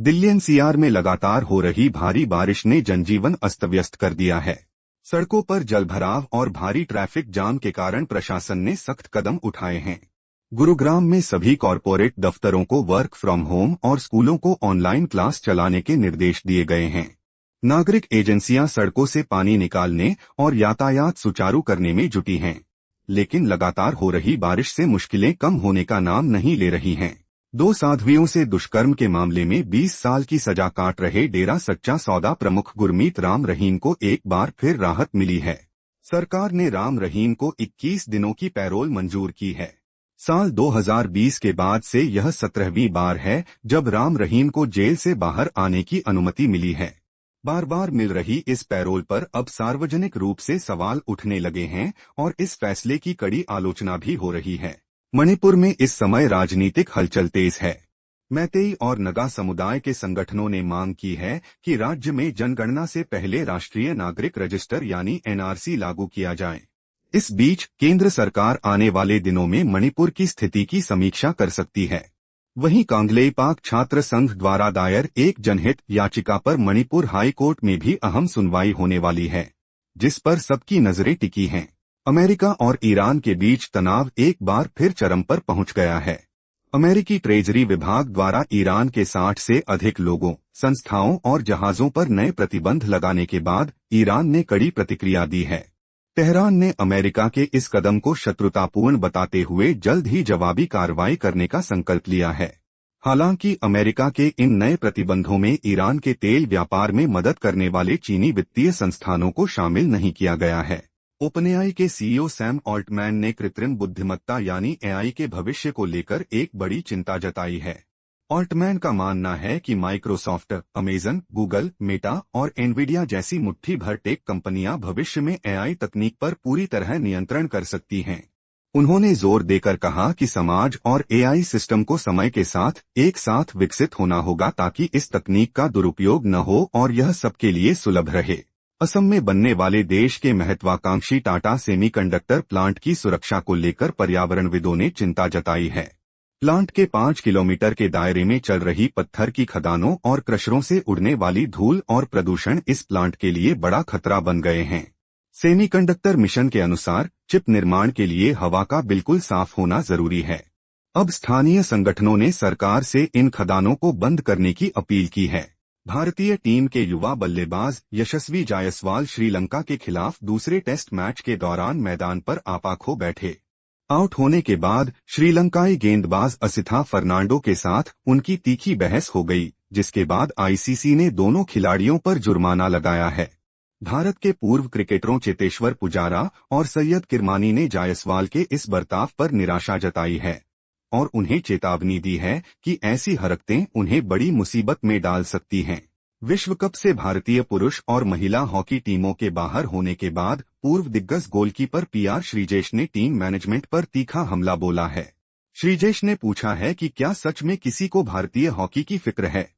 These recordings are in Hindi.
दिल्ली एनसीआर में लगातार हो रही भारी बारिश ने जनजीवन अस्त-व्यस्त कर दिया है। सड़कों पर जलभराव और भारी ट्रैफिक जाम के कारण प्रशासन ने सख्त कदम उठाए हैं। गुरुग्राम में सभी कॉरपोरेट दफ्तरों को वर्क फ्रॉम होम और स्कूलों को ऑनलाइन क्लास चलाने के निर्देश दिए गए हैं। नागरिक एजेंसियां सड़कों से पानी निकालने और यातायात सुचारू करने में जुटी हैं, लेकिन लगातार हो रही बारिश से मुश्किलें कम होने का नाम नहीं ले रही हैं। 2 साध्वियों से दुष्कर्म के मामले में 20 साल की सजा काट रहे डेरा सच्चा सौदा प्रमुख गुरमीत राम रहीम को एक बार फिर राहत मिली है। सरकार ने राम रहीम को 21 दिनों की पैरोल मंजूर की है। साल 2020 के बाद से यह 17वीं बार है जब राम रहीम को जेल से बाहर आने की अनुमति मिली है। बार बार मिल रही इस पैरोल पर अब सार्वजनिक रूप से सवाल उठने लगे हैं और इस फैसले की कड़ी आलोचना भी हो रही है। मणिपुर में इस समय राजनीतिक हलचल तेज है। मैतेई और नगा समुदाय के संगठनों ने मांग की है कि राज्य में जनगणना से पहले राष्ट्रीय नागरिक रजिस्टर यानी एनआरसी लागू किया जाए। इस बीच केंद्र सरकार आने वाले दिनों में मणिपुर की स्थिति की समीक्षा कर सकती है। वहीं कांगलेपाक छात्र संघ द्वारा दायर एक जनहित याचिका पर मणिपुर हाई कोर्ट में भी अहम सुनवाई होने वाली है, जिस पर सबकी नजरें टिकी हैं। अमेरिका और ईरान के बीच तनाव एक बार फिर चरम पर पहुंच गया है। अमेरिकी ट्रेजरी विभाग द्वारा ईरान के 60 से अधिक लोगों, संस्थाओं और जहाजों पर नए प्रतिबंध लगाने के बाद ईरान ने कड़ी प्रतिक्रिया दी है। तेहरान ने अमेरिका के इस कदम को शत्रुतापूर्ण बताते हुए जल्द ही जवाबी कार्रवाई करने का संकल्प लिया है। हालांकि अमेरिका के इन नए प्रतिबंधों में ईरान के तेल व्यापार में मदद करने वाले चीनी वित्तीय संस्थानों को शामिल नहीं किया गया है। ओपनएआई के सीईओ सैम ऑल्टमैन ने कृत्रिम बुद्धिमत्ता यानी एआई के भविष्य को लेकर एक बड़ी चिंता जताई है। ऑल्टमैन का मानना है कि माइक्रोसॉफ्ट, अमेजन, गूगल, मेटा और एनवीडिया जैसी मुट्ठी भर टेक कंपनियां भविष्य में एआई तकनीक पर पूरी तरह नियंत्रण कर सकती हैं। उन्होंने जोर देकर कहा कि समाज और एआई सिस्टम को समय के साथ एक साथ विकसित होना होगा ताकि इस तकनीक का दुरुपयोग न हो और यह सबके लिए सुलभ रहे। असम में बनने वाले देश के महत्वाकांक्षी टाटा सेमीकंडक्टर प्लांट की सुरक्षा को लेकर पर्यावरणविदों ने चिंता जताई है। प्लांट के 5 किलोमीटर के दायरे में चल रही पत्थर की खदानों और क्रशरों से उड़ने वाली धूल और प्रदूषण इस प्लांट के लिए बड़ा खतरा बन गए हैं। सेमीकंडक्टर मिशन के अनुसार चिप निर्माण के लिए हवा का बिल्कुल साफ होना जरूरी है। अब स्थानीय संगठनों ने सरकार से इन खदानों को बंद करने की अपील की है। भारतीय टीम के युवा बल्लेबाज यशस्वी जायसवाल श्रीलंका के खिलाफ दूसरे टेस्ट मैच के दौरान मैदान पर आपा खो बैठे। आउट होने के बाद श्रीलंकाई गेंदबाज असिथा फर्नांडो के साथ उनकी तीखी बहस हो गई, जिसके बाद आईसीसी ने दोनों खिलाड़ियों पर जुर्माना लगाया है। भारत के पूर्व क्रिकेटरों चेतेश्वर पुजारा और सैयद किरमानी ने जायसवाल के इस बर्ताव पर निराशा जताई है और उन्हें चेतावनी दी है कि ऐसी हरकतें उन्हें बड़ी मुसीबत में डाल सकती हैं। विश्व कप से भारतीय पुरुष और महिला हॉकी टीमों के बाहर होने के बाद पूर्व दिग्गज गोलकीपर पीआर श्रीजेश ने टीम मैनेजमेंट पर तीखा हमला बोला है। श्रीजेश ने पूछा है कि क्या सच में किसी को भारतीय हॉकी की फिक्र है।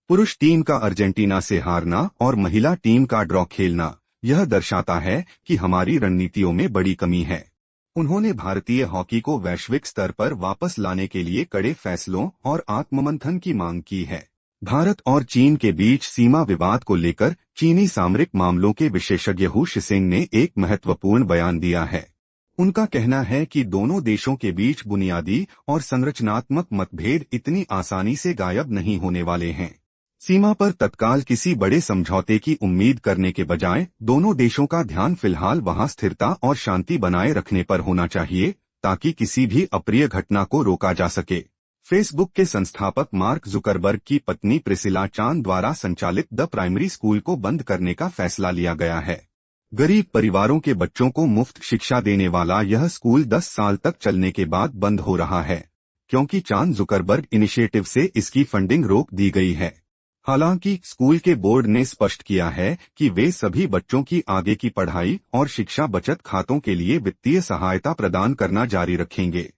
पुरुष टीम का अर्जेंटीना से हारना और महिला टीम का ड्रॉ खेलना यह दर्शाता है कि हमारी रणनीतियों में बड़ी कमी है। उन्होंने भारतीय हॉकी को वैश्विक स्तर पर वापस लाने के लिए कड़े फैसलों और आत्ममंथन की मांग की है। भारत और चीन के बीच सीमा विवाद को लेकर चीनी सामरिक मामलों के विशेषज्ञ हु शिसिंग ने एक महत्वपूर्ण बयान दिया है। उनका कहना है कि दोनों देशों के बीच बुनियादी और संरचनात्मक मतभेद इतनी आसानी से गायब नहीं होने वाले हैं। सीमा पर तत्काल किसी बड़े समझौते की उम्मीद करने के बजाय दोनों देशों का ध्यान फिलहाल वहां स्थिरता और शांति बनाए रखने पर होना चाहिए ताकि किसी भी अप्रिय घटना को रोका जा सके। फेसबुक के संस्थापक मार्क जुकरबर्ग की पत्नी प्रिसिला चान द्वारा संचालित द प्राइमरी स्कूल को बंद करने का फैसला लिया गया है। गरीब परिवारों के बच्चों को मुफ्त शिक्षा देने वाला यह स्कूल 10 साल तक चलने के बाद बंद हो रहा है, क्योंकि चान जुकरबर्ग इनिशिएटिव से इसकी फंडिंग रोक दी गई है। हालांकि स्कूल के बोर्ड ने स्पष्ट किया है कि वे सभी बच्चों की आगे की पढ़ाई और शिक्षा बचत खातों के लिए वित्तीय सहायता प्रदान करना जारी रखेंगे।